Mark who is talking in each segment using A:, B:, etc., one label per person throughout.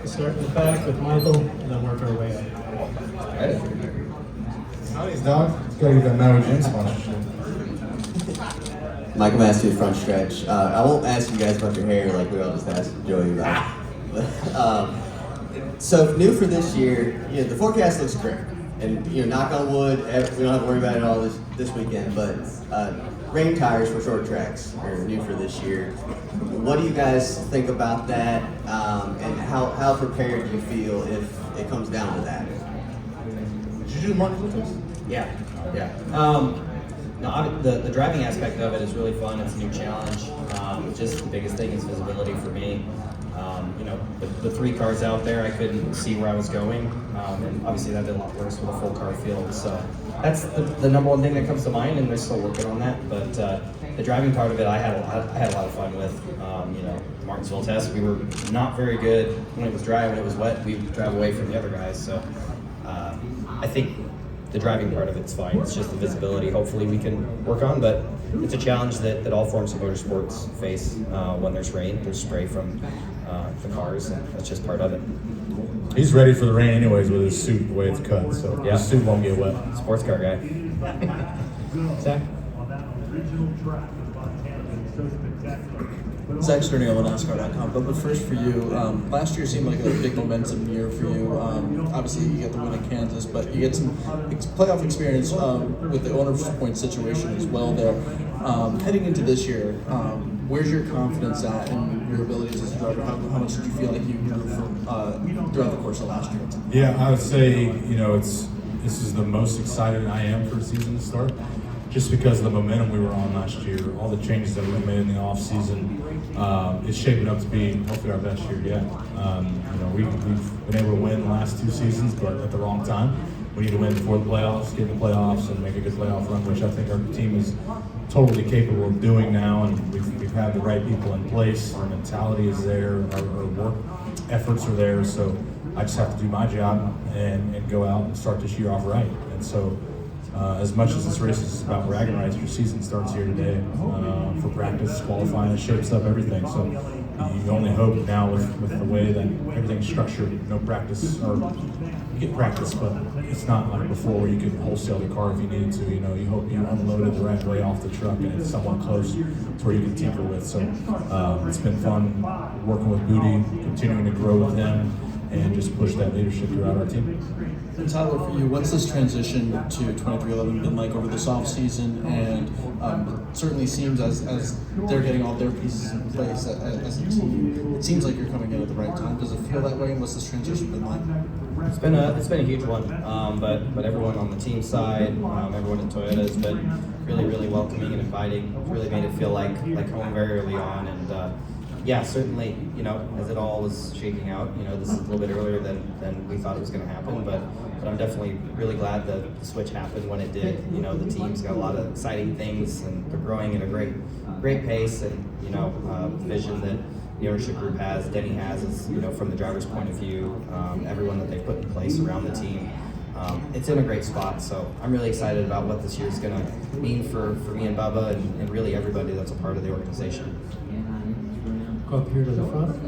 A: We'll start in the back with Michael and then work our way up.
B: Howdy's, dog. Let's go get that Maui Gym sponsorship.
C: Mike, I'm gonna ask you the front stretch. I won't ask you guys about your hair like we all just asked Joey about. So new for this year, the forecast looks great, and knock on wood, we don't have to worry about it all this weekend. But rain tires for short tracks are new for this year. What do you guys think about that, and how prepared do you feel if it comes down to that?
B: Did you do the market with us?
D: Yeah. No, the driving aspect of it is really fun. It's a new challenge. Just the biggest thing is visibility for me. The 3 cars out there, I couldn't see where I was going, and obviously that'd be a lot worse with a full car field. So that's the number one thing that comes to mind, and they're still working on that. But the driving part of it, I had a lot of fun with. Martinsville test, we were not very good when it was dry. When it was wet, we drive away from the other guys. So I think the driving part of it's fine. It's just the visibility. Hopefully we can work on, but it's a challenge that all forms of motorsports face when there's rain. There's spray from the cars, and that's just part of it.
B: He's ready for the rain anyways with his suit, the way it's cut, so
D: Yeah.
B: his suit won't get wet.
D: Sports car guy. Zach?
E: Zach Sternio on NASCAR.com. But first for you, last year seemed like a big momentum year for you. Obviously, you get the win in Kansas, but you get some playoff experience with the owner's point situation as well there. Heading into this year, where's your confidence at in your abilities as a driver? How much did you feel like you grew from throughout the course of last year?
B: Yeah, I would say, this is the most excited I am for the season to start. Just because of the momentum we were on last year, all the changes that we made in the off season, it's shaping up to be hopefully our best year yet. We've been able to win the last 2 seasons, but at the wrong time. We need to win before the playoffs, get in the playoffs, and make a good playoff run, which I think our team is totally capable of doing now. And we've had the right people in place. Our mentality is there. Our work efforts are there. So I just have to do my job and go out and start this year off right. And so. As much as this race is about bragging rights, your season starts here today. For practice, qualifying, it shapes up everything. So you only hope now with the way that everything's structured, no practice, or you get practice, but it's not like before where you could wholesale the car if you needed to. You hope you unloaded the right way off the truck and it's somewhat close to where you can tinker with. So it's been fun working with Booty, continuing to grow with him, and just push that leadership throughout our team.
E: And Tyler, for you, what's this transition to 2311 been like over this off season? And it certainly seems as they're getting all their pieces in place as a team, it seems like you're coming in at the right time. Does it feel that way? And what's this transition been like?
D: It's been a huge one, but everyone on the team side, everyone in Toyota has been really, really welcoming and inviting. It's really made it feel like home very early on, and certainly, as it all was shaking out, this is a little bit earlier than we thought it was going to happen, but I'm definitely really glad that the switch happened when it did. The team's got a lot of exciting things, and they're growing at a great pace, and the vision that the ownership group has, Denny has, is from the driver's point of view, everyone that they've put in place around the team. It's in a great spot, so I'm really excited about what this year's going to mean for me and Bubba and really everybody that's a part of the organization.
A: Go up here to the front.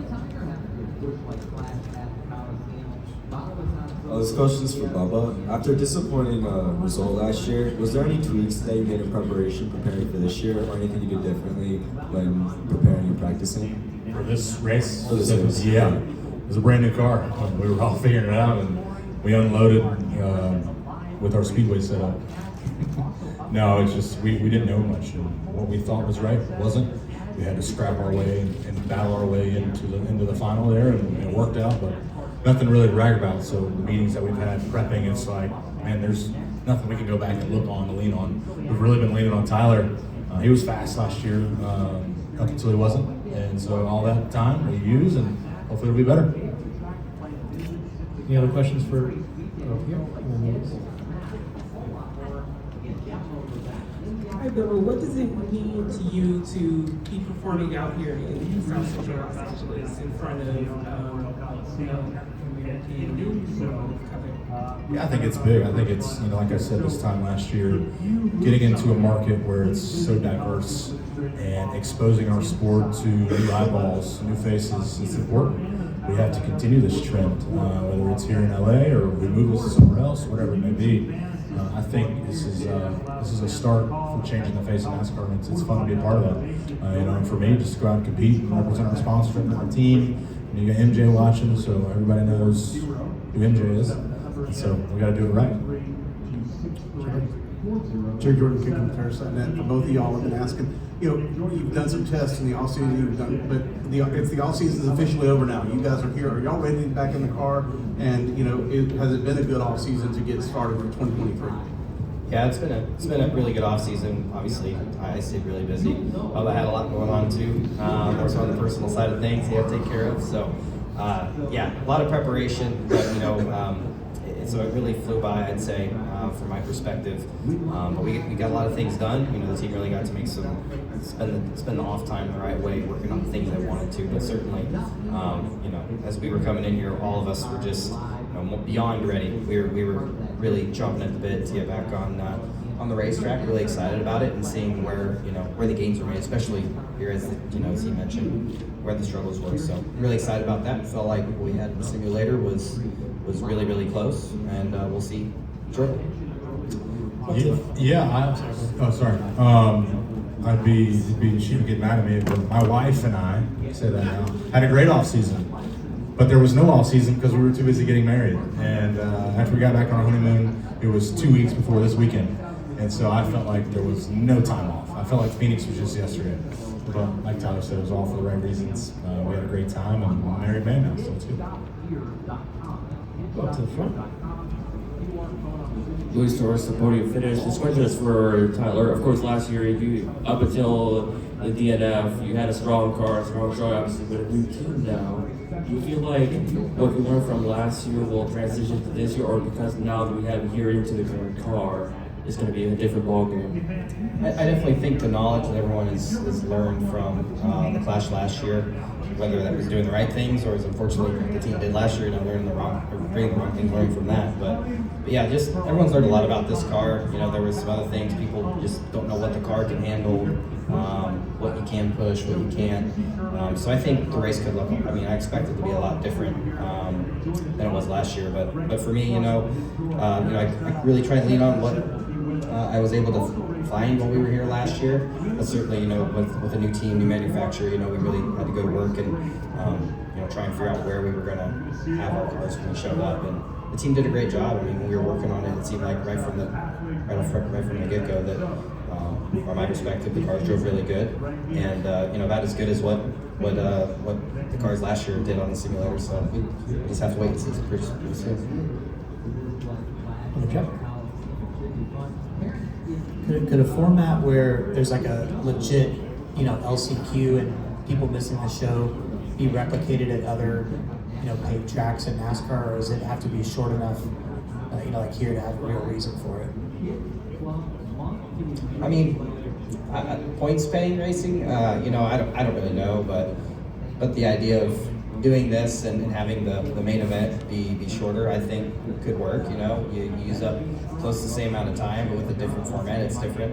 F: This question is for Bubba. After a disappointing result last year, was there any tweaks that you made in preparing for this year, or anything you did differently when preparing and practicing?
B: For this race?
F: For this race.
B: Yeah. It was a brand new car. We were all figuring it out, and we unloaded with our speedway setup. No, it's just we didn't know much, and what we thought was right wasn't. We had to scrap our way and battle our way into the final there, and it worked out, but nothing really to brag about. So the meetings that we've had prepping, it's like, man, there's nothing we can go back and look on, to lean on. We've really been leaning on Tyler. He was fast last year, up until he wasn't, and so all that time we use, and hopefully it'll be better.
A: Any other questions for here?
G: Hi, Bubba. What does it mean to you to be performing out here in South Central Los Angeles in front of,
B: Yeah, I think it's big. I think it's, like I said this time last year, getting into a market where it's so diverse and exposing our sport to new eyeballs, new faces, it's important. we have to continue this trend, whether it's here in LA or we move this to somewhere else, whatever it may be. I think this is a start for changing the face of NASCAR, and it's fun to be a part of that. And for me, just to go out and compete and represent our sponsors and our team. And you got MJ watching, so everybody knows who MJ is. And so we got to do it right.
H: Jerry Jordan kicking comparison that for both of y'all have been asking. You've done some tests in the off season, if the off season is officially over now, you guys are here. Are y'all ready to get back in the car? And has it been a good off season to get started for 2023?
D: Yeah, it's been a really good off season. Obviously, I stayed really busy. I had a lot going on too, more so on the personal side of things you have to take care of. So, yeah, a lot of preparation, but so it really flew by, I'd say, from my perspective. But we got a lot of things done. The team really got to make spend the off time the right way, working on the things they wanted to. But certainly, as we were coming in here, all of us were just beyond ready. We were really chomping at the bit to get back on the racetrack. Really excited about it and seeing where the gains were made, especially here as he mentioned, where the struggles were. So really excited about that. Felt like what we had in the simulator was really, really close, and we'll see shortly.
B: She would get mad at me, but my wife and I, say that now, had a great off season. But there was no off season because we were too busy getting married. And after we got back on our honeymoon, it was 2 weeks before this weekend. And so I felt like there was no time off. I felt like Phoenix was just yesterday. But like Tyler said, it was all for the right reasons. We had a great time, and I'm a married man now, so it's good.
A: Go up to the front.
I: Luis Torres, the podium finish. This question is for Tyler. Of course, last year, up until the DNF, you had a strong car, strong showing, obviously, but a new team now. Do you feel like what we learned from last year will transition to this year, or because now that we have a year into the current car, it's going to be a different ballgame?
D: I definitely think the knowledge that everyone has learned from the Clash last year, whether that was doing the right things or as unfortunately the team did last year, bringing the wrong things, learning from that. But yeah, just everyone's learned a lot about this car. There was some other things people just don't know what the car can handle, what you can push, what you can't. So I think the race could look. I expect it to be a lot different than it was last year. But for me, I really tried to lean on what I was able to find while we were here last year. But certainly, with a new team, new manufacturer, we really had to go to work and try and figure out where we were going to have our cars when we showed up. And the team did a great job. When we were working on it, it seemed like right from the get-go that, from my perspective, the cars drove really good, and about as good as what the cars last year did on the simulator. So we just have to wait and see pretty soon.
A: Okay.
J: Could a format where there's like a legit, LCQ and people missing the show be replicated at other, paid tracks in NASCAR, or does it have to be short enough, like here to have a real reason for it?
D: Points paying racing, I don't really know, but the idea of doing this and having the main event be shorter, I think could work. You use up close to the same amount of time, but with a different format, it's different.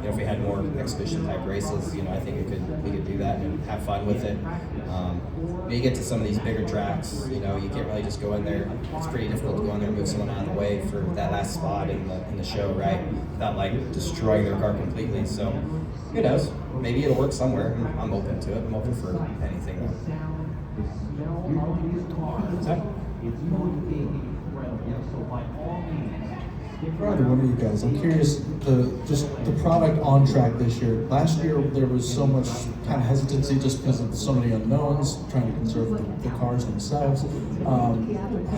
D: If we had more exhibition type races, I think we could do that and have fun with it. When you get to some of these bigger tracks, you can't really just go in there. It's pretty difficult to go in there and move someone out of the way for that last spot in the show, right? Without destroying their car completely. So who knows? Maybe it'll work somewhere. I'm open to it. I'm open for anything though.
E: For either one of you guys, I'm curious the product on track this year. Last year there was so much kind of hesitancy just because of so many unknowns, trying to conserve the cars themselves.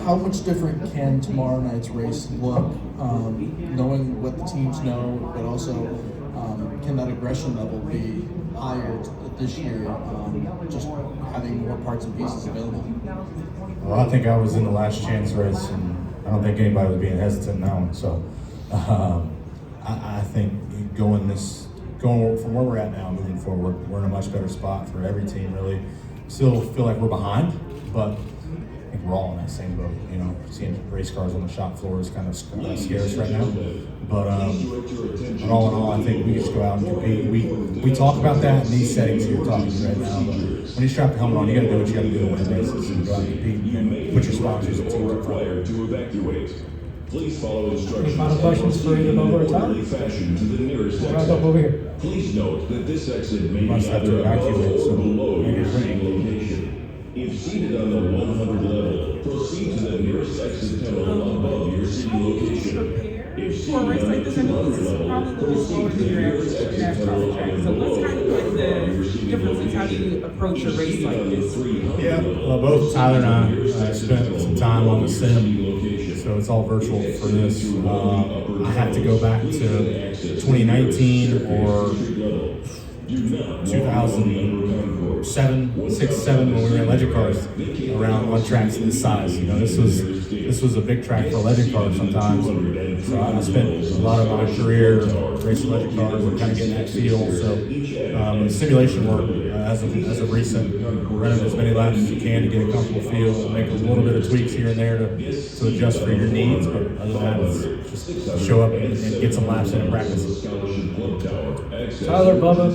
E: How much different can tomorrow night's race look, knowing what the teams know, but also can that aggression level be higher this year, just having more parts and pieces available?
B: Well, I think I was in the last chance race, and I don't think anybody was being hesitant now. So I think going from where we're at now, moving forward, we're in a much better spot for every team. Really, still feel like we're behind, but we're all in that same boat. You know, seeing race cars on the shop floor is kind of scarce right now. But all in all, I think we just go out and compete. We talk about that in these settings here, talking right now. But when you strap the helmet on, you got to do what you got to do to win races and go out and compete and put your sponsors and teams in front.
A: Please follow instructions. Any final questions for either Bubba or Tyler? We'll wrap up over here. Please note that this exit may be either above or below your seating location. If seated on the 100 level, proceed to the nearest exit tunnel above your seating location. If
G: For a race like this, I know this is probably slower than your average NASCAR track. So what's kind of like the differences? How do you approach a race like this?
B: Yeah, well, both Tyler and I spent some time on the sim, so it's all virtual for this. I have to go back to 2019 or 2007, 6, 7 when we were in legend cars around on tracks this size. You know, this was a big track for legend cars sometimes. So I spent a lot of my career racing legend cars and kind of getting that feel. So simulation work as of recent, running as many laps as you can to get a comfortable feel, make a little bit of tweaks here and there to adjust for your needs. But other than that, it's just show up and get some laps in and practice.
A: Tyler, Bubba,